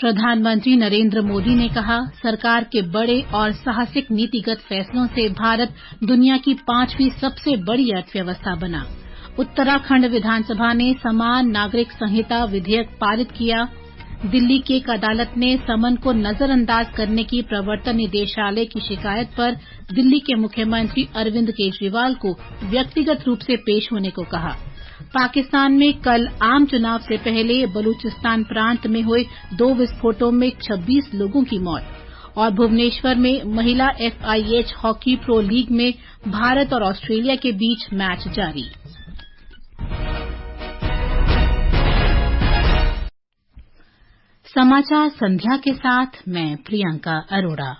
प्रधानमंत्री नरेंद्र मोदी ने कहा, सरकार के बड़े और साहसिक नीतिगत फैसलों से भारत दुनिया की 5वीं सबसे बड़ी अर्थव्यवस्था बना। उत्तराखंड विधानसभा ने समान नागरिक संहिता विधेयक पारित किया। दिल्ली की एक अदालत ने समन को नजरअंदाज करने की प्रवर्तन निदेशालय की शिकायत पर दिल्ली के मुख्यमंत्री अरविंद केजरीवाल को व्यक्तिगत रूप से पेश होने को कहा। पाकिस्तान में कल आम चुनाव से पहले बलूचिस्तान प्रांत में हुए 2 विस्फोटों में 26 लोगों की मौत। और भुवनेश्वर में महिला FIH हॉकी प्रो लीग में भारत और ऑस्ट्रेलिया के बीच मैच जारी। समाचार संध्या के साथ मैं प्रियंका अरोड़ा।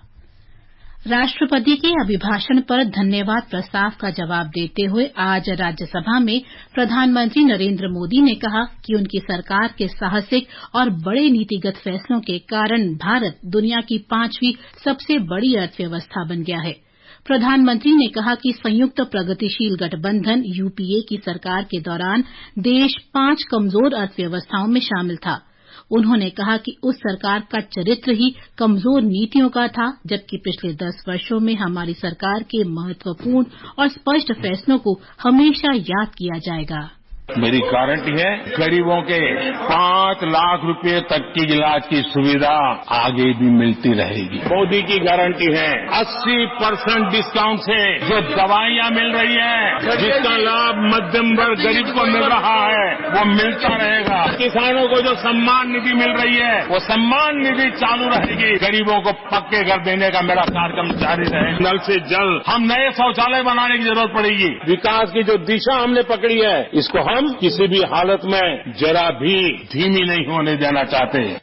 राष्ट्रपति के अभिभाषण पर धन्यवाद प्रस्ताव का जवाब देते हुए आज राज्यसभा में प्रधानमंत्री नरेंद्र मोदी ने कहा कि उनकी सरकार के साहसिक और बड़े नीतिगत फैसलों के कारण भारत दुनिया की 5वीं सबसे बड़ी अर्थव्यवस्था बन गया है। प्रधानमंत्री ने कहा कि संयुक्त प्रगतिशील गठबंधन UPA की सरकार के दौरान देश 5 कमजोर अर्थव्यवस्थाओं में शामिल था। उन्होंने कहा कि उस सरकार का चरित्र ही कमजोर नीतियों का था, जबकि पिछले 10 वर्षों में हमारी सरकार के महत्वपूर्ण और स्पष्ट फैसलों को हमेशा याद किया जाएगा। मेरी गारंटी है, गरीबों के 5 लाख रुपए तक की इलाज की सुविधा आगे भी मिलती रहेगी। मोदी की गारंटी है 80% डिस्काउंट से जो दवाइयां मिल रही है, जिसका लाभ मध्यम वर्ग गरीब को मिल रहा है, वो मिलता रहेगा। किसानों को जो सम्मान निधि मिल रही है, वो सम्मान निधि चालू रहेगी। गरीबों को पक्के घर देने का मेरा कार्यक्रम जारी रहेगा। नल से जल, हम नए शौचालय बनाने की जरूरत पड़ेगी। विकास की जो दिशा हमने पकड़ी है, इसको हम किसी भी हालत में जरा भी धीमी नहीं होने देना चाहते।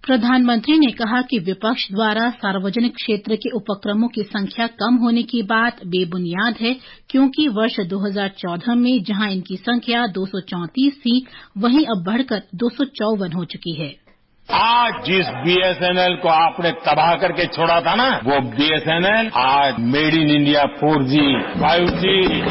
प्रधानमंत्री ने कहा कि विपक्ष द्वारा सार्वजनिक क्षेत्र के उपक्रमों की संख्या कम होने की बात बेबुनियाद है, क्योंकि वर्ष 2014 में जहां इनकी संख्या 234 थी, वहीं अब बढ़कर 254 हो चुकी है। आज जिस BSNL को आपने तबाह करके छोड़ा था ना, वो BSNL आज made in India 4G 5G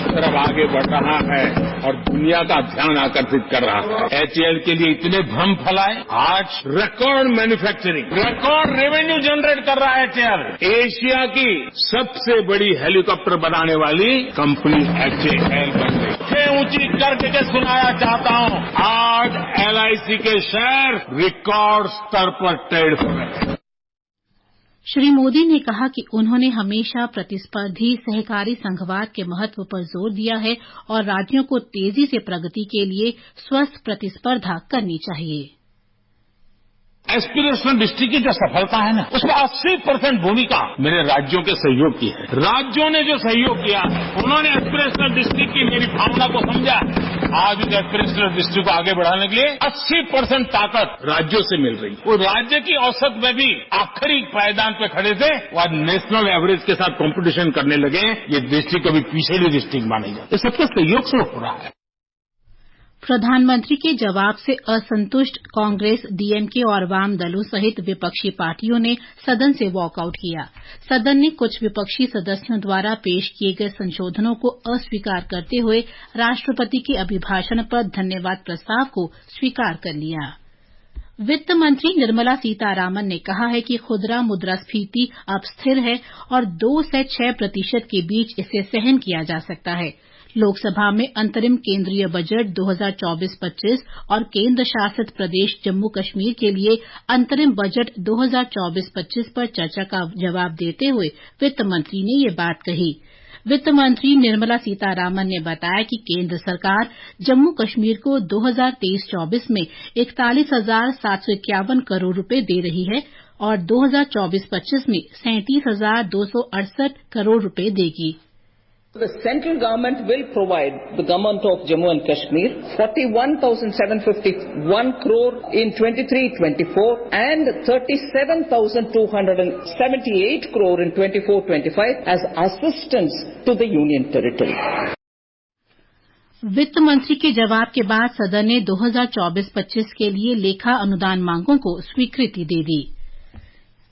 तरफ आगे बढ़ रहा है और दुनिया का ध्यान आकर्षित कर रहा है। HAL के लिए इतने भ्रम फैलाए, आज record manufacturing, record revenue generate कर रहा है HAL। एशिया की सबसे बड़ी हेलीकॉप्टर बनाने वाली कंपनी HAL बन गई। ऊंची करके सुनाया चाहता हूं, आज LIC के शेयर रिकॉर्ड स्तर पर ट्रेड हो रहे हैं। श्री मोदी ने कहा कि उन्होंने हमेशा प्रतिस्पर्धी सहकारी संघवाद के महत्व पर जोर दिया है और राज्यों को तेजी से प्रगति के लिए स्वस्थ प्रतिस्पर्धा करनी चाहिए। एस्पिरेशनल डिस्ट्रिक्ट की जो सफलता है ना, उसमें 80% भूमिका मेरे राज्यों के सहयोग की है। राज्यों ने जो सहयोग किया है, उन्होंने एस्पिरेशनल डिस्ट्रिक्ट की मेरी भावना को समझा। आज इस एस्पिरेशनल डिस्ट्रिक्ट को आगे बढ़ाने के लिए 80% ताकत राज्यों से मिल रही है। वो राज्य की औसत में भी आखिरी पायदान पे खड़े थे, वो आज नेशनल एवरेज के साथ कॉम्पिटिशन करने लगे। ये डिस्ट्रिक्ट कभी पिछली डिस्ट्रिक्ट मानी जाती है। सबके सहयोग से हो रहा है। प्रधानमंत्री के जवाब से असंतुष्ट कांग्रेस, DMK और वाम दलों सहित विपक्षी पार्टियों ने सदन से वॉकआउट किया। सदन ने कुछ विपक्षी सदस्यों द्वारा पेश किए गए संशोधनों को अस्वीकार करते हुए राष्ट्रपति के अभिभाषण पर धन्यवाद प्रस्ताव को स्वीकार कर लिया। वित्त मंत्री निर्मला सीतारामन ने कहा है कि खुदरा मुद्रास्फीति अब स्थिर है और 2 से 6% के बीच इसे सहन किया जा सकता है। लोकसभा में अंतरिम केंद्रीय बजट 2024-25 और केंद्र शासित प्रदेश जम्मू कश्मीर के लिए अंतरिम बजट 2024-25 पर चर्चा का जवाब देते हुए वित्त मंत्री ने ये बात कही। वित्त मंत्री निर्मला सीतारामन ने बताया कि केंद्र सरकार जम्मू कश्मीर को 2023-24 में 41,751 करोड़ रुपए दे रही है और 2024-25 में 37,268 करोड़ रुपए देगी। The central government will provide the government of Jammu and Kashmir 41,751 crore in 23-24 and 37,278 crore in 24-25 as assistance to the Union Territory. वित्त मंत्री के जवाब के बाद सदन ने 2024-25 के लिए लेखा अनुदान मांगों को स्वीकृति दे दी।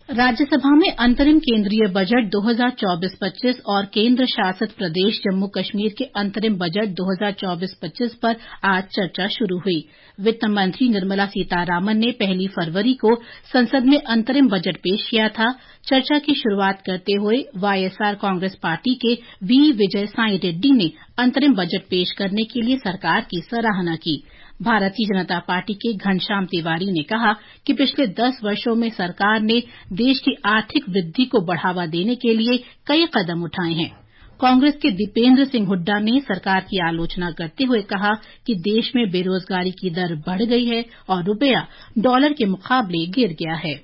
राज्यसभा में अंतरिम केंद्रीय बजट 2024-25 और केंद्र शासित प्रदेश जम्मू कश्मीर के अंतरिम बजट 2024-25 पर आज चर्चा शुरू हुई। वित्त मंत्री निर्मला सीतारामन ने 1 फरवरी को संसद में अंतरिम बजट पेश किया था। चर्चा की शुरुआत करते हुए वाईएसआर कांग्रेस पार्टी के वी विजय साई रेड्डी ने अंतरिम बजट पेश करने के लिए सरकार की सराहना की। भारतीय जनता पार्टी के घनश्याम तिवारी ने कहा कि पिछले 10 वर्षों में सरकार ने देश की आर्थिक वृद्धि को बढ़ावा देने के लिए कई कदम उठाए हैं। कांग्रेस के दीपेंद्र सिंह हुड्डा ने सरकार की आलोचना करते हुए कहा कि देश में बेरोजगारी की दर बढ़ गई है और रुपया डॉलर के मुकाबले गिर गया है।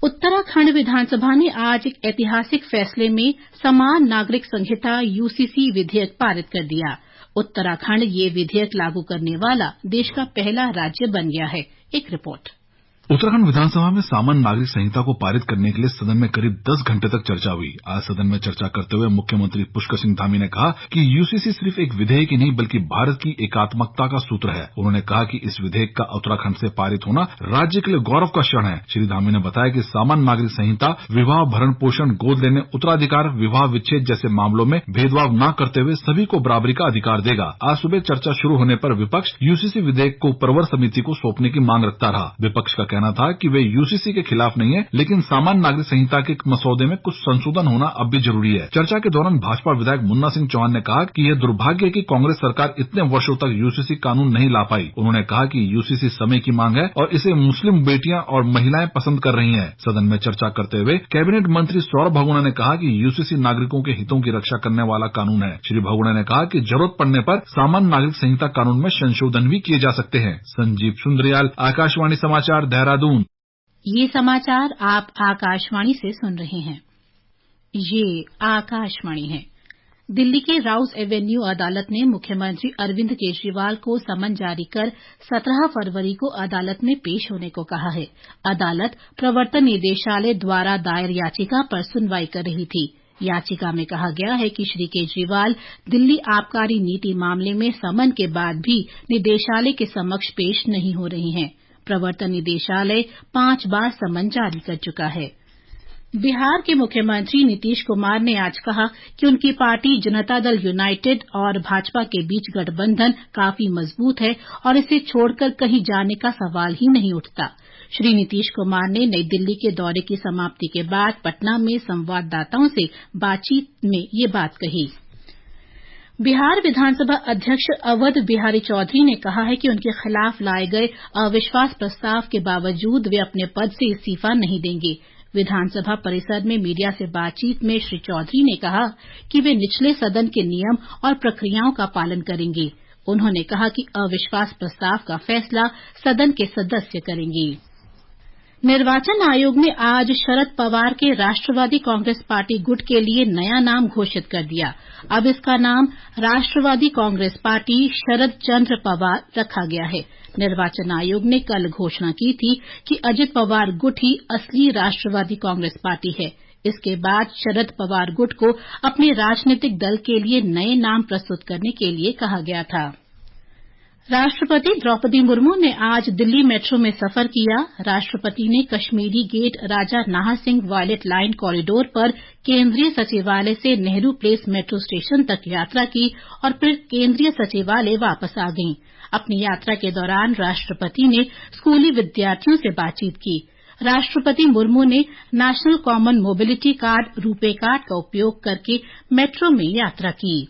उत्तराखंड विधानसभा ने आज एक ऐतिहासिक फैसले में समान नागरिक संहिता यूसीसी विधेयक पारित कर दिया। उत्तराखंड ये विधेयक लागू करने वाला देश का पहला राज्य बन गया है। एक रिपोर्ट। उत्तराखंड विधानसभा में सामान्य नागरिक संहिता को पारित करने के लिए सदन में करीब 10 घंटे तक चर्चा हुई। आज सदन में चर्चा करते हुए मुख्यमंत्री पुष्कर सिंह धामी ने कहा कि यूसीसी सिर्फ एक विधेयक ही नहीं बल्कि भारत की एकात्मकता का सूत्र है। उन्होंने कहा कि इस विधेयक का उत्तराखंड से पारित होना राज्य के लिए गौरव का क्षण है। श्री धामी ने बताया कि सामान्य नागरिक संहिता विवाह, भरण पोषण, गोद लेने, उत्तराधिकार, विवाह विच्छेद जैसे मामलों में भेदभाव न करते हुए सभी को बराबरी का अधिकार देगा। आज सुबह चर्चा शुरू होने पर विपक्ष यूसीसी विधेयक को प्रवर समिति को सौंपने की मांग रखता रहा। विपक्ष का कहना था कि वे यूसीसी के खिलाफ नहीं है, लेकिन सामान्य नागरिक संहिता के मसौदे में कुछ संशोधन होना अब भी जरूरी है। चर्चा के दौरान भाजपा विधायक मुन्ना सिंह चौहान ने कहा कि यह दुर्भाग्य है कि कांग्रेस सरकार इतने वर्षों तक यूसीसी कानून नहीं ला पाई। उन्होंने कहा कि यूसीसी समय की मांग है और इसे मुस्लिम बेटियां और महिलाएं पसंद कर रही हैं। सदन में चर्चा करते हुए कैबिनेट मंत्री सौरभ बहुगुणा ने कहा कि यूसीसी नागरिकों के हितों की रक्षा करने वाला कानून है। श्री बहुगुणा ने कहा कि जरूरत पड़ने पर सामान्य नागरिक संहिता कानून में संशोधन भी किए जा सकते हैं। संजीव सुंद्रियाल, आकाशवाणी समाचार, देहरादून। ये समाचार आप आकाशवाणी से सुन रहे हैं। ये आकाशवाणी है। दिल्ली के राउस एवेन्यू अदालत ने मुख्यमंत्री अरविंद केजरीवाल को समन जारी कर 17 फरवरी को अदालत में पेश होने को कहा है। अदालत प्रवर्तन निदेशालय द्वारा दायर याचिका पर सुनवाई कर रही थी। याचिका में कहा गया है कि श्री केजरीवाल दिल्ली आबकारी नीति मामले में समन के बाद भी निदेशालय के समक्ष पेश नहीं हो रहे हैं। प्रवर्तन निदेशालय 5 बार समन जारी कर चुका है। बिहार के मुख्यमंत्री नीतीश कुमार ने आज कहा कि उनकी पार्टी जनता दल यूनाइटेड और भाजपा के बीच गठबंधन काफी मजबूत है और इसे छोड़कर कहीं जाने का सवाल ही नहीं उठता। श्री नीतीश कुमार ने नई दिल्ली के दौरे की समाप्ति के बाद पटना में संवाददाताओं से बातचीत में ये बात कही। बिहार विधानसभा अध्यक्ष अवध बिहारी चौधरी ने कहा है कि उनके खिलाफ लाए गए अविश्वास प्रस्ताव के बावजूद वे अपने पद से इस्तीफा नहीं देंगे। विधानसभा परिसर में मीडिया से बातचीत में श्री चौधरी ने कहा कि वे निचले सदन के नियम और प्रक्रियाओं का पालन करेंगे। उन्होंने कहा कि अविश्वास प्रस्ताव का फैसला सदन के सदस्य करेंगे। निर्वाचन आयोग ने आज शरद पवार के राष्ट्रवादी कांग्रेस पार्टी गुट के लिए नया नाम घोषित कर दिया। अब इसका नाम राष्ट्रवादी कांग्रेस पार्टी शरद चंद्र पवार रखा गया है। निर्वाचन आयोग ने कल घोषणा की थी कि अजित पवार गुट ही असली राष्ट्रवादी कांग्रेस पार्टी है। इसके बाद शरद पवार गुट को अपने राजनीतिक दल के लिए नए नाम प्रस्तुत करने के लिए कहा गया था। राष्ट्रपति द्रौपदी मुर्मू ने आज दिल्ली मेट्रो में सफर किया। राष्ट्रपति ने Kashmiri Gate Raja Nahar Singh violet line corridor पर केंद्रीय सचिवालय से नेहरू प्लेस मेट्रो स्टेशन तक यात्रा की और फिर केंद्रीय सचिवालय वापस आ गईं। अपनी यात्रा के दौरान राष्ट्रपति ने स्कूली विद्यार्थियों से बातचीत की। राष्ट्रपति मुर्मू ने नेशनल कॉमन मोबिलिटी कार्ड रूपे कार्ड का उपयोग करके मेट्रो में यात्रा की।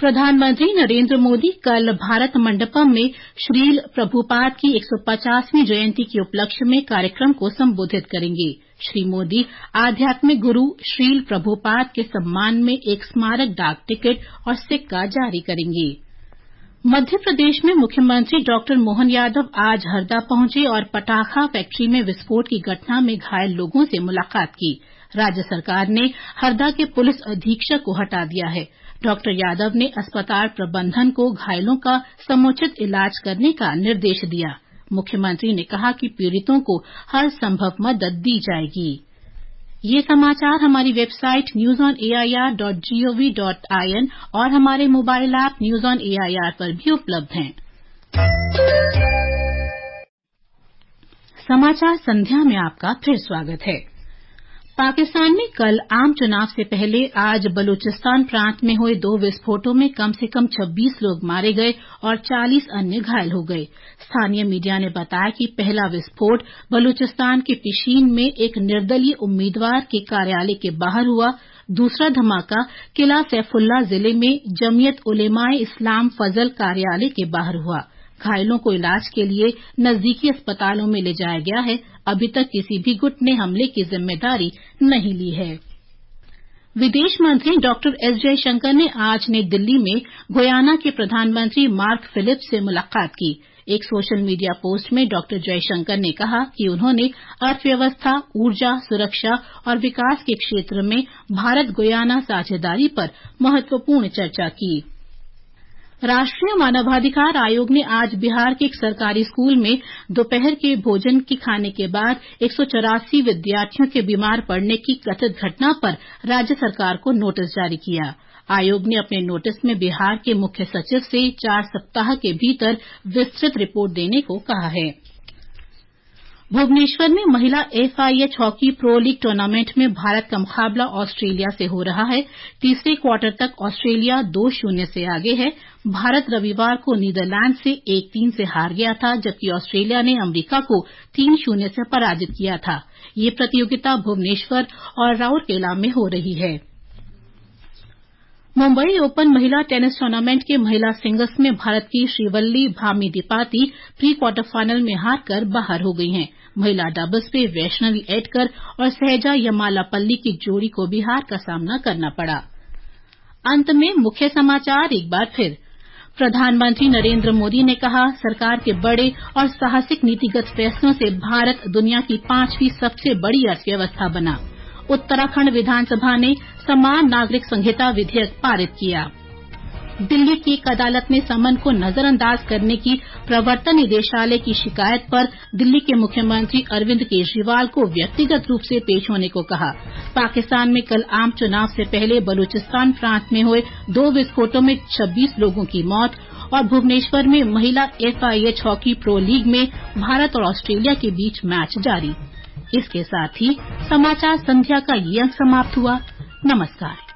प्रधानमंत्री नरेंद्र मोदी कल भारत मंडपम में श्रील प्रभुपाद की 150वीं जयंती के उपलक्ष्य में कार्यक्रम को संबोधित करेंगे। श्री मोदी आध्यात्मिक गुरु श्रील प्रभुपाद के सम्मान में एक स्मारक डाक टिकट और सिक्का जारी करेंगे। मध्य प्रदेश में मुख्यमंत्री डॉक्टर मोहन यादव आज हरदा पहुंचे और पटाखा फैक्ट्री में विस्फोट की घटना में घायल लोगों से मुलाकात की। राज्य सरकार ने हरदा के पुलिस अधीक्षक को हटा दिया है। डॉक्टर यादव ने अस्पताल प्रबंधन को घायलों का समुचित इलाज करने का निर्देश दिया। मुख्यमंत्री ने कहा कि पीड़ितों को हर संभव मदद दी जाएगी। ये समाचार हमारी वेबसाइट newsonair.gov.in और हमारे mobile app news on AIR पर भी उपलब्ध हैं। समाचार संध्या में आपका फिर स्वागत है। पाकिस्तान में कल आम चुनाव से पहले आज बलूचिस्तान प्रांत में हुए 2 विस्फोटों में कम से कम 26 लोग मारे गए और 40 अन्य घायल हो गए। स्थानीय मीडिया ने बताया कि पहला विस्फोट बलूचिस्तान के पिशीन में एक निर्दलीय उम्मीदवार के कार्यालय के बाहर हुआ। दूसरा धमाका किला सैफुल्ला जिले में जमीयत उलेमाए इस्लाम फजल कार्यालय के बाहर हुआ। घायलों को इलाज के लिए नजदीकी अस्पतालों में ले जाया गया है। अभी तक किसी भी गुट ने हमले की जिम्मेदारी नहीं ली है। विदेश मंत्री डॉक्टर एस जयशंकर ने आज नई दिल्ली में गुयाना के प्रधानमंत्री मार्क फिलिप्स से मुलाकात की। एक सोशल मीडिया पोस्ट में डॉक्टर जयशंकर ने कहा कि उन्होंने अर्थव्यवस्था, ऊर्जा, सुरक्षा और विकास के क्षेत्र में भारत गुयाना साझेदारी पर महत्वपूर्ण चर्चा की। राष्ट्रीय मानवाधिकार आयोग ने आज बिहार के एक सरकारी स्कूल में दोपहर के भोजन के खाने के बाद 184 विद्यार्थियों के बीमार पड़ने की कथित घटना पर राज्य सरकार को नोटिस जारी किया। आयोग ने अपने नोटिस में बिहार के मुख्य सचिव से 4 सप्ताह के भीतर विस्तृत रिपोर्ट देने को कहा है। भुवनेश्वर में महिला FIH hockey pro league tournament में भारत का मुकाबला ऑस्ट्रेलिया से हो रहा है। तीसरे क्वार्टर तक ऑस्ट्रेलिया 2-0 से आगे है। भारत रविवार को नीदरलैंड से 1-3 से हार गया था, जबकि ऑस्ट्रेलिया ने अमेरिका को 3-0 से पराजित किया था। ये प्रतियोगिता भुवनेश्वर और राउरकेला में हो रही है। मुंबई ओपन महिला टेनिस टूर्नामेंट के महिला सिंगल्स में भारत की Shrivalli Bhamidipati pre quarter final में हारकर बाहर हो गई हैं। महिला डबल्स में वैष्णवी एडकर और सहजा यमालापल्ली की जोड़ी को भी हार का सामना करना पड़ा। अंत में मुख्य समाचार एक बार फिर। प्रधानमंत्री नरेंद्र मोदी ने कहा, सरकार के बड़े और साहसिक नीतिगत फैसलों से भारत दुनिया की 5वीं सबसे बड़ी अर्थव्यवस्था बना। उत्तराखंड विधानसभा ने समान नागरिक संहिता विधेयक पारित किया। दिल्ली की एक अदालत ने समन को नजरअंदाज करने की प्रवर्तन निदेशालय की शिकायत पर दिल्ली के मुख्यमंत्री अरविंद केजरीवाल को व्यक्तिगत रूप से पेश होने को कहा। पाकिस्तान में कल आम चुनाव से पहले बलूचिस्तान प्रांत में हुए 2 विस्फोटों में 26 लोगों की मौत और भुवनेश्वर में महिला FIH हॉकी प्रो लीग में भारत और ऑस्ट्रेलिया के बीच मैच जारी। इसके साथ ही समाचार संध्या का ये अंक समाप्त हुआ। नमस्कार।